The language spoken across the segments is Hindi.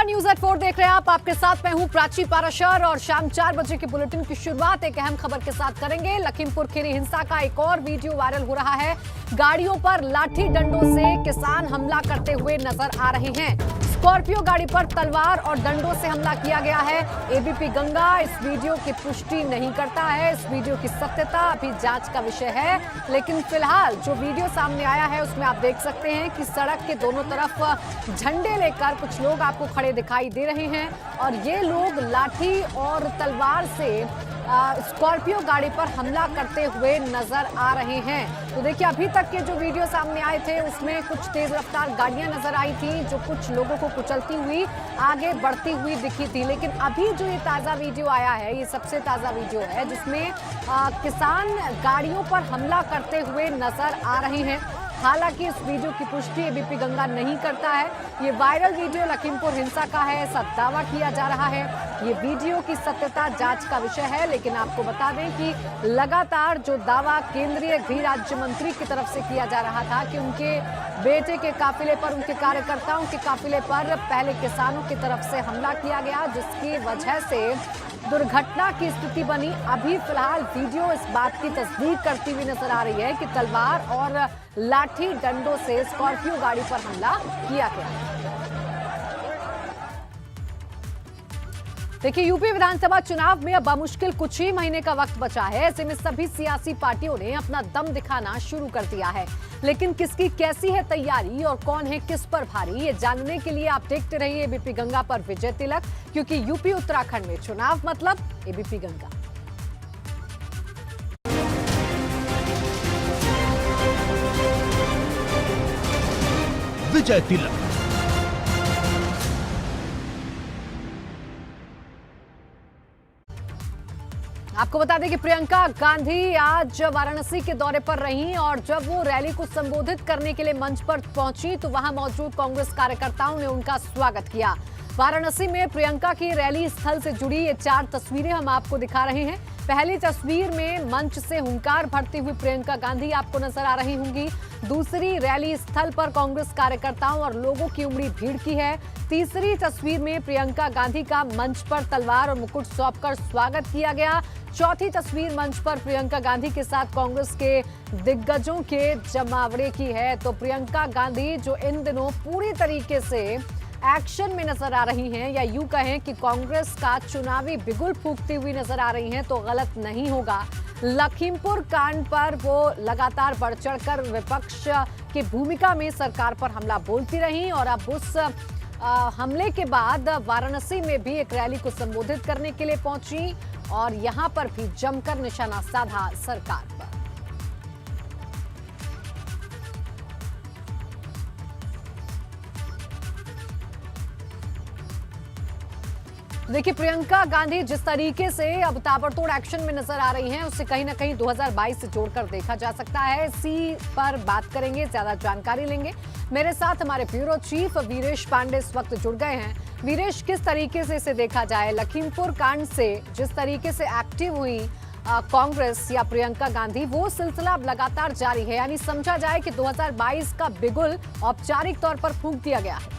न्यूज एट 4 देख रहे हैं आप। आपके साथ मैं हूं प्राची पाराशर और शाम 4 बजे की बुलेटिन की शुरुआत एक अहम खबर के साथ करेंगे। लखीमपुर खीरी हिंसा का एक और वीडियो वायरल हो रहा है। गाड़ियों पर लाठी डंडों से किसान हमला करते हुए नजर आ रहे हैं। स्कॉर्पियो गाड़ी पर तलवार और डंडों से हमला किया गया है। एबीपी गंगा इस वीडियो की पुष्टि नहीं करता है। इस वीडियो की सत्यता अभी जांच का विषय है, लेकिन फिलहाल जो वीडियो सामने आया है उसमें आप देख सकते हैं कि सड़क के दोनों तरफ झंडे लेकर कुछ लोग आपको खड़े दिखाई दे रहे हैं और ये लोग लाठी और तलवार से स्कॉर्पियो गाड़ी पर हमला करते हुए नजर आ रहे हैं। तो देखिए, अभी तक के जो वीडियो सामने आए थे उसमें कुछ तेज रफ्तार गाड़ियां नजर आई थी जो कुछ लोगों को कुचलती हुई आगे बढ़ती हुई दिखी थी, लेकिन अभी जो ये ताजा वीडियो आया है, ये सबसे ताजा वीडियो है जिसमें किसान गाड़ियों पर हमला करते हुए नजर आ रहे हैं। हालांकि इस वीडियो की पुष्टि एबीपी गंगा नहीं करता है। ये वायरल वीडियो लखीमपुर हिंसा का है, ऐसा दावा किया जा रहा है। ये वीडियो की सत्यता जांच का विषय है, लेकिन आपको बता दें कि लगातार जो दावा केंद्रीय गृह राज्य मंत्री की तरफ से किया जा रहा था कि उनके बेटे के काफिले पर, उनके कार्यकर्ताओं के काफिले पर पहले किसानों की तरफ से हमला किया गया, जिसकी वजह से दुर्घटना की स्थिति बनी। अभी फिलहाल वीडियो इस बात की तस्दीक करती हुई नजर आ रही है कि तलवार और लाठी डंडों से स्कॉर्पियो गाड़ी पर हमला किया गया। देखिए, यूपी विधानसभा चुनाव में अब बामुश्किल कुछ ही महीने का वक्त बचा है। ऐसे में सभी सियासी पार्टियों ने अपना दम दिखाना शुरू कर दिया है, लेकिन किसकी कैसी है तैयारी और कौन है किस पर भारी, ये जानने के लिए आप देखते रहिए एबीपी गंगा पर विजय तिलक, क्योंकि यूपी उत्तराखंड में चुनाव मतलब एबीपी गंगा। विजय तिलक। आपको बता दें कि प्रियंका गांधी आज वाराणसी के दौरे पर रहीं और जब वो रैली को संबोधित करने के लिए मंच पर पहुंची तो वहां मौजूद कांग्रेस कार्यकर्ताओं ने उनका स्वागत किया। वाराणसी में प्रियंका की रैली स्थल से जुड़ी ये 4 तस्वीरें हम आपको दिखा रहे हैं। पहली तस्वीर में मंच से हुंकार भरती हुई प्रियंका गांधी आपको नजर आ रही होंगी। दूसरी, रैली स्थल पर कांग्रेस कार्यकर्ताओं और लोगों की उमड़ी भीड़ की है। तीसरी तस्वीर में प्रियंका गांधी का मंच पर तलवार और मुकुट सौंपकर स्वागत किया गया। चौथी तस्वीर मंच पर प्रियंका गांधी के साथ कांग्रेस के दिग्गजों के जमावड़े की है। तो प्रियंका गांधी जो इन दिनों पूरी तरीके से एक्शन में नजर आ रही हैं, या यूं कहें कि कांग्रेस का चुनावी बिगुल फूंकती हुई नजर आ रही हैं, तो गलत नहीं होगा। लखीमपुर कांड पर वो लगातार बढ़ चढ़कर विपक्ष की भूमिका में सरकार पर हमला बोलती रहीं और अब उस हमले के बाद वाराणसी में भी एक रैली को संबोधित करने के लिए पहुंची और यहां पर भी जमकर निशाना साधा सरकार पर। देखिए, प्रियंका गांधी जिस तरीके से अब ताबड़तोड़ एक्शन में नजर आ रही हैं, उससे कहीं ना कहीं 2022 से जोड़कर देखा जा सकता है। इसी पर बात करेंगे, ज्यादा जानकारी लेंगे। मेरे साथ हमारे ब्यूरो चीफ वीरेश पांडे इस वक्त जुड़ गए हैं। वीरेश, किस तरीके से इसे देखा जाए? लखीमपुर कांड से जिस तरीके से एक्टिव हुई कांग्रेस या प्रियंका गांधी, वो सिलसिला अब लगातार जारी है, यानी समझा जाए कि 2022 का बिगुल औपचारिक तौर पर फूंक दिया गया है।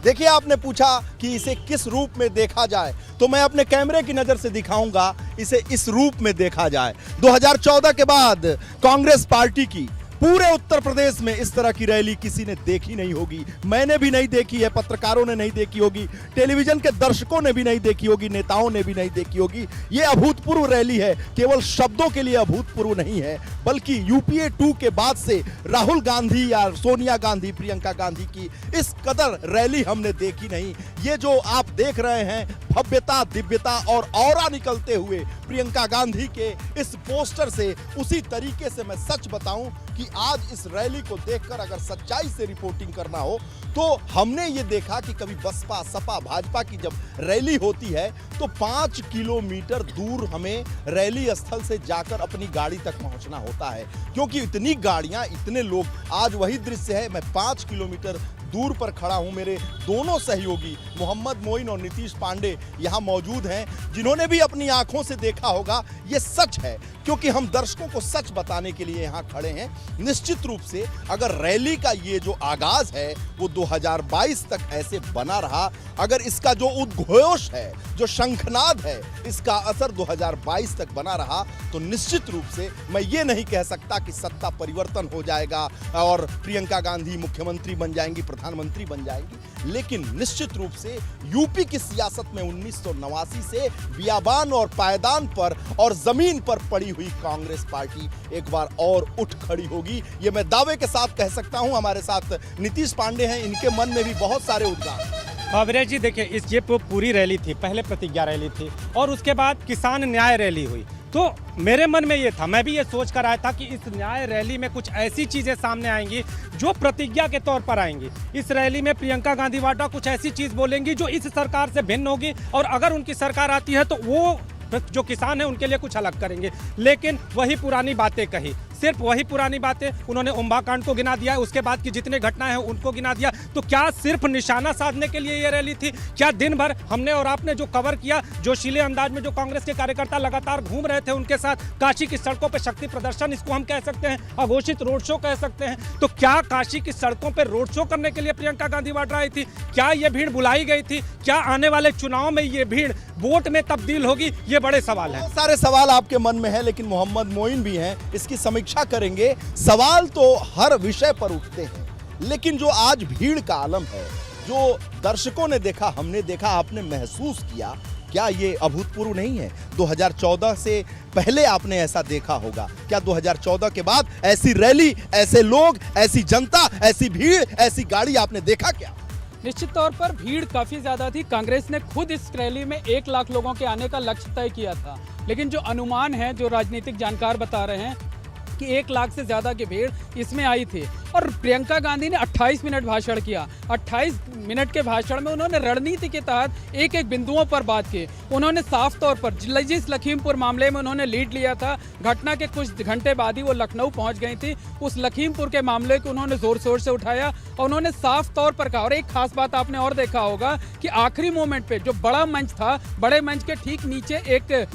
देखिए, आपने पूछा कि इसे किस रूप में देखा जाए, तो मैं अपने कैमरे की नजर से दिखाऊंगा इसे इस रूप में देखा जाए। 2014 के बाद कांग्रेस पार्टी की पूरे उत्तर प्रदेश में इस तरह की रैली किसी ने देखी नहीं होगी। मैंने भी नहीं देखी है, पत्रकारों ने नहीं देखी होगी, टेलीविजन के दर्शकों ने भी नहीं देखी होगी, नेताओं ने भी नहीं देखी होगी। ये अभूतपूर्व रैली है, केवल शब्दों के लिए अभूतपूर्व नहीं है, बल्कि यूपीए 2 के बाद से राहुल गांधी या सोनिया गांधी, प्रियंका गांधी की इस कदर रैली हमने देखी नहीं। ये जो आप देख रहे हैं भव्यता, दिव्यता और ऑरा निकलते हुए प्रियंका गांधी के इस पोस्टर से, उसी तरीके से मैं सच बताऊं कि आज इस रैली को देखकर अगर सच्चाई से रिपोर्टिंग करना हो तो हमने ये देखा कि कभी बसपा, सपा, भाजपा की जब रैली होती है तो 5 किलोमीटर दूर हमें रैली स्थल से जाकर अपनी गाड़ी तक पहुंचना होता है, क्योंकि इतनी गाड़ियां, इतने लोग। आज वही दृश्य है, मैं 5 किलोमीटर दूर पर खड़ा हूं। मेरे दोनों सहयोगी मोहम्मद मोइन और नीतीश पांडे यहां मौजूद हैं, जिन्होंने भी अपनी आंखों से देखा होगा। ये सच है, क्योंकि हम दर्शकों को सच बताने के लिए यहां खड़े हैं। निश्चित रूप से अगर रैली का ये जो आगाज है वो 2022 तक ऐसे बना रहा, अगर इसका जो उद्घोष है, जो शंखनाद है, इसका असर 2022 तक बना रहा, तो निश्चित रूप से मैं ये नहीं कह सकता कि सत्ता परिवर्तन हो जाएगा और प्रियंका गांधी मुख्यमंत्री बन जाएंगी, प्रधानमंत्री बन जाएंगी। लेकिन निश्चित रूप से यूपी की सियासत में 1989 से बियाबान और पायदान पर और जमीन पर पड़ी हुई कांग्रेस पार्टी एक बार और उठ खड़ी होगी, ये मैं दावे के साथ कह सकता हूं। हमारे साथ नीतीश पांडे हैं, इनके मन में भी बहुत सारे उद्गार। अवरेज जी देखिए, ये पूरी रैली थी, पहले प्रतिज्ञा रैली थी और उसके बाद किसान न्याय रैली हुई। तो मेरे मन में ये था, मैं भी ये सोच कर आया था कि इस न्याय रैली में कुछ ऐसी चीज़ें सामने आएंगी जो प्रतिज्ञा के तौर पर आएंगी। इस रैली में प्रियंका गांधी वाड्रा कुछ ऐसी चीज़ बोलेंगी जो इस सरकार से भिन्न होगी, और अगर उनकी सरकार आती है तो वो जो किसान है उनके लिए कुछ अलग करेंगे। लेकिन वही पुरानी बातें कही, सिर्फ वही पुरानी बातें। उन्होंने उम्बा कांड को गिना दिया, उसके बाद की जितने घटनाएं हैं उनको गिना दिया। तो क्या सिर्फ निशाना साधने के लिए ये रैली थी? क्या दिन भर हमने और आपने जो कवर किया, जोशीले अंदाज में जो कांग्रेस के कार्यकर्ता लगातार घूम रहे थे उनके साथ काशी की सड़कों पर शक्ति प्रदर्शन, इसको हम कह सकते हैं, अघोषित रोड शो कह सकते हैं। तो क्या काशी की सड़कों पर रोड शो करने के लिए प्रियंका गांधी वाड्रा आई थी? क्या ये भीड़ बुलाई गई थी? क्या आने वाले चुनाव में ये भीड़ वोट में तब्दील होगी? ये बड़े सवाल हैं। सारे सवाल आपके मन में है, लेकिन मोहम्मद मोइन भी हैं, इसकी समीक्षा करेंगे। सवाल तो हर विषय पर उठते हैं, लेकिन जो आज भीड़ का आलम है, जो दर्शकों ने देखा, हमने देखा, आपने महसूस किया, क्या ये अभूतपूर्व नहीं है? 2014 से पहले आपने ऐसा देखा होगा क्या? 2014 के बाद ऐसी रैली, ऐसे लोग, ऐसी जनता, ऐसी भीड़, ऐसी गाड़ी आपने देखा क्या? निश्चित तौर पर भीड़ काफ़ी ज़्यादा थी। कांग्रेस ने खुद इस रैली में 1 लाख लोगों के आने का लक्ष्य तय किया था, लेकिन जो अनुमान है, जो राजनीतिक जानकार बता रहे हैं कि 1 लाख से ज़्यादा की भीड़ इसमें आई थी। और प्रियंका गांधी ने 28 मिनट भाषण किया। 28 मिनट के भाषण में उन्होंने रणनीति के तहत एक एक बिंदुओं पर बात की। उन्होंने साफ तौर पर जिस लखीमपुर मामले में उन्होंने लीड लिया था, घटना के कुछ घंटे बाद ही वो लखनऊ पहुंच गई थी, उस लखीमपुर के मामले को उन्होंने जोर शोर से उठाया और उन्होंने साफ तौर पर कहा। और एक खास बात आपने और देखा होगा कि आखिरी मोमेंट पे जो बड़ा मंच था, बड़े मंच के ठीक नीचे एक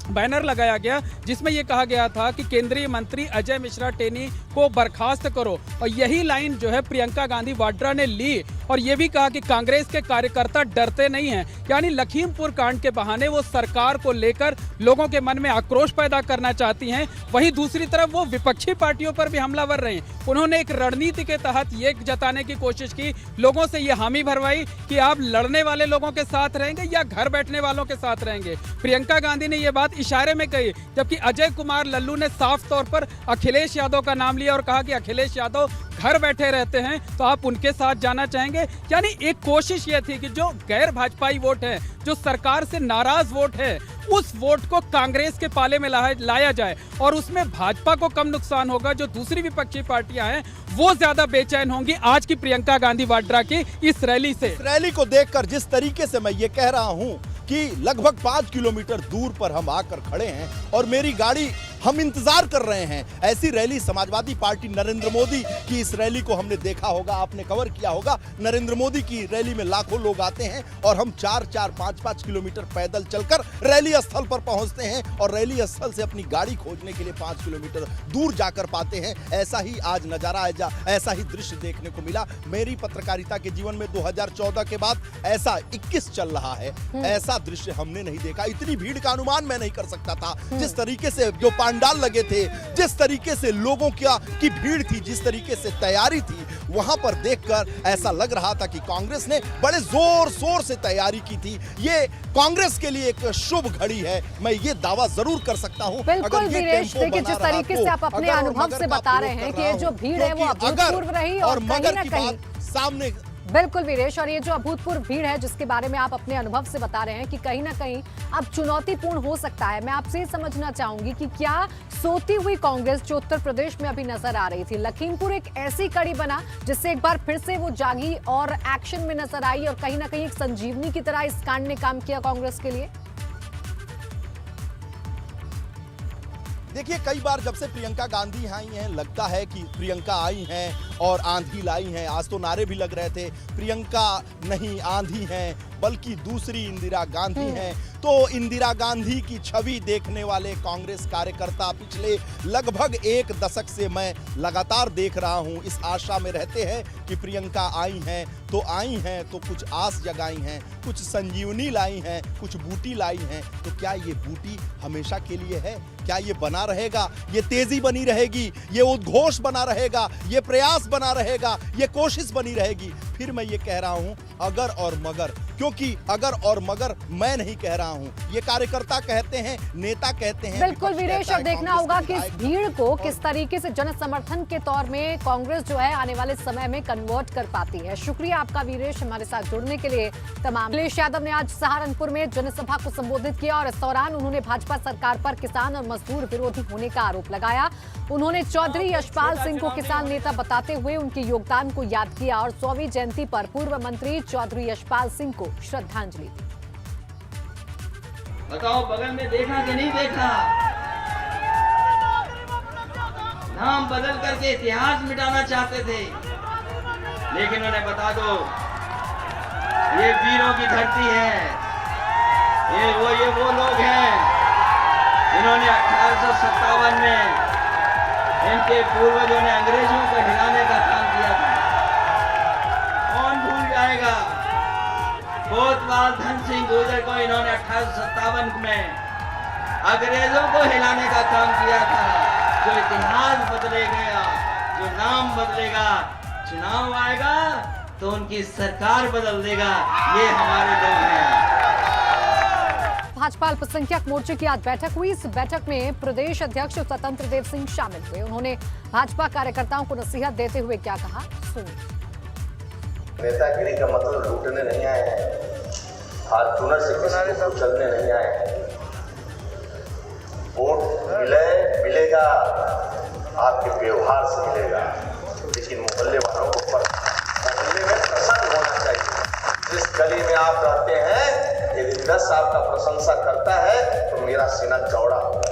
बैनर लगाया गया जिसमें यह कहा गया था कि केंद्रीय मंत्री अजय मिश्रा टेनी को बर्खास्त करो। और यही लाइन जो है प्रियंका गांधी वाड्रा ने ली और यह भी कहा कि कांग्रेस के कार्यकर्ता डरते नहीं हैं। यानी लखीमपुर कांड के बहाने वो सरकार को लेकर लोगों के मन में आक्रोश पैदा करना चाहती हैं। वहीं दूसरी तरफ वो विपक्षी पार्टियों पर भी हमलावर रहे। उन्होंने एक रणनीति के तहत ये जताने की कोशिश की, लोगों से ये हामी भरवाई कि आप लड़ने वाले लोगों के साथ रहेंगे या घर बैठने वालों के साथ रहेंगे। प्रियंका गांधी ने यह बात इशारे में कही, जबकि अजय कुमार लल्लू ने साफ तौर पर अखिलेश यादव का नाम लिया और कहा कि अखिलेश यादव घर बैठे रहते हैं तो आप उनके साथ जाना चाहेंगे। यानी एक कोशिश यह थी कि जो गैर भाजपाई वोट है, जो सरकार से नाराज वोट है, उस वोट को कांग्रेस के पाले में लाया जाए और उसमें भाजपा को कम नुकसान होगा। जो दूसरी विपक्षी पार्टियां हैं वो ज्यादा बेचैन होंगी आज की प्रियंका गांधी वाड्रा की इस रैली से। इस रैली को देखकर जिस तरीके से मैं ये कह रहा हूं कि लगभग 5 किलोमीटर दूर पर हम आकर खड़े हैं और मेरी गाड़ी, हम इंतजार कर रहे हैं ऐसी रैली। समाजवादी पार्टी नरेंद्र मोदी की इस रैली को हमने देखा होगा, आपने कवर किया होगा। नरेंद्र मोदी की रैली में लाखों लोग आते हैं और हम 4-4, 5-5 किलोमीटर पैदल चलकर रैली स्थल पर पहुंचते हैं और रैली स्थल से अपनी गाड़ी खोजने के लिए 5 किलोमीटर दूर जाकर पाते हैं। ऐसा ही आज नजारा है, ऐसा ही दृश्य देखने को मिला। मेरी पत्रकारिता के जीवन में 2014 के बाद ऐसा 21 चल रहा है, ऐसा दृश्य हमने नहीं देखा। इतनी भीड़ का अनुमान मैं नहीं कर सकता था। जिस तरीके से जो पंडाल लगे थे, जिस तरीके से लोगों की भीड़ थी, जिस तरीके से तैयारी थी, वहां पर देखकर ऐसा लग रहा था कि कांग्रेस ने बड़े जोर शोर से तैयारी की थी। ये कांग्रेस के लिए एक शुभ घड़ी है, मैं ये दावा जरूर कर सकता हूं। बिल्कुल वीरेश, देखिए जिस तरीके से आप अपने अनुभव से बता रहे हैं कि ये जो भीड़ है वो अभूतपूर्व रही और कहीं ना कहीं सामने। बिल्कुल वीरेश, और ये जो अभूतपूर्व भीड़ है जिसके बारे में आप अपने अनुभव से बता रहे हैं कि कहीं ना कहीं अब चुनौतीपूर्ण हो सकता है। मैं आपसे समझना चाहूंगी कि क्या सोती हुई कांग्रेस जो उत्तर प्रदेश में अभी नजर आ रही थी, लखीमपुर एक ऐसी कड़ी बना जिससे एक बार फिर से वो जागी और एक्शन में नजर आई और कहीं ना कहीं एक संजीवनी की तरह इस कांड ने काम किया कांग्रेस के लिए? देखिए, कई बार जब से प्रियंका गांधी आई हैं, लगता है कि प्रियंका आई हैं और आंधी लाई हैं। आज तो नारे भी लग रहे थे, प्रियंका नहीं आंधी हैं बल्कि दूसरी इंदिरा गांधी हैं। तो इंदिरा गांधी की छवि देखने वाले कांग्रेस कार्यकर्ता पिछले लगभग 1 दशक से मैं लगातार देख रहा हूं, इस आशा में रहते हैं कि प्रियंका आई हैं तो कुछ आस जगाई हैं, कुछ संजीवनी लाई हैं, कुछ बूटी लाई हैं। तो क्या ये बूटी हमेशा के लिए है? क्या ये बना रहेगा? ये तेजी बनी रहेगी? ये उद्घोष बना रहेगा? ये प्रयास बना रहेगा? ये कोशिश बनी रहेगी? फिर मैं ये कह रहा हूं अगर और मगर, क्योंकि अगर और मगर मैं नहीं कह रहा हूं, ये कार्यकर्ता कहते हैं, नेता कहते हैं। बिल्कुल वीरेश, अब देखना होगा कि इस भीड़ को किस तरीके से जन समर्थन के तौर में कांग्रेस जो है आने वाले समय में कन्वर्ट कर पाती है। शुक्रिया आपका वीरेश, हमारे साथ जुड़ने के लिए। तमाम अखिलेश यादव ने आज सहारनपुर में जनसभा को संबोधित किया और इस दौरान उन्होंने भाजपा सरकार पर किसान और मजदूर विरोधी होने का आरोप लगाया। उन्होंने चौधरी यशपाल सिंह को किसान नेता बताते हुए उनके योगदान को याद किया और 100वीं जयंती पर पूर्व मंत्री चौधरी यशपाल सिंह को श्रद्धांजलि दी। बताओ बगल में देखा कि नहीं देखा? नाम बदल करके इतिहास मिटाना चाहते थे, लेकिन उन्हें बता दो ये वीरों की धरती है। ये वो लोग हैं जिन्होंने 1857 में इनके पूर्वजों ने अंग्रेजों को हिलाने का काम किया था। कौन भूल जाएगा? कोतवाल धन सिंह गुर्जर को इन्होंने 1857 में अंग्रेजों को हिलाने का काम किया था। जो इतिहास बदलेगा, जो नाम बदलेगा, चुनाव आएगा तो उनकी सरकार बदल देगा। ये हमारे लोग हैं। भाजपा अल्पसंख्यक मोर्चे की आज बैठक हुई। इस बैठक में प्रदेश अध्यक्ष स्वतंत्र देव सिंह शामिल हुए। उन्होंने भाजपा कार्यकर्ताओं को नसीहत देते हुए क्या कहा, सुनिए। नेतागिरी का मतलब लूटने नहीं आए हैं, फॉर्चूनर से किसी को चलने नहीं आए हैं। वोट मिलेगा आपके व्यवहार से मिलेगा, लेकिन मोहल्ले वालों को मोहल्ले में प्रसन्न होना चाहिए। जिस गली में आप रहते हैं, यदि 10 आपका प्रशंसा करता है तो मेरा सीना चौड़ा होगा।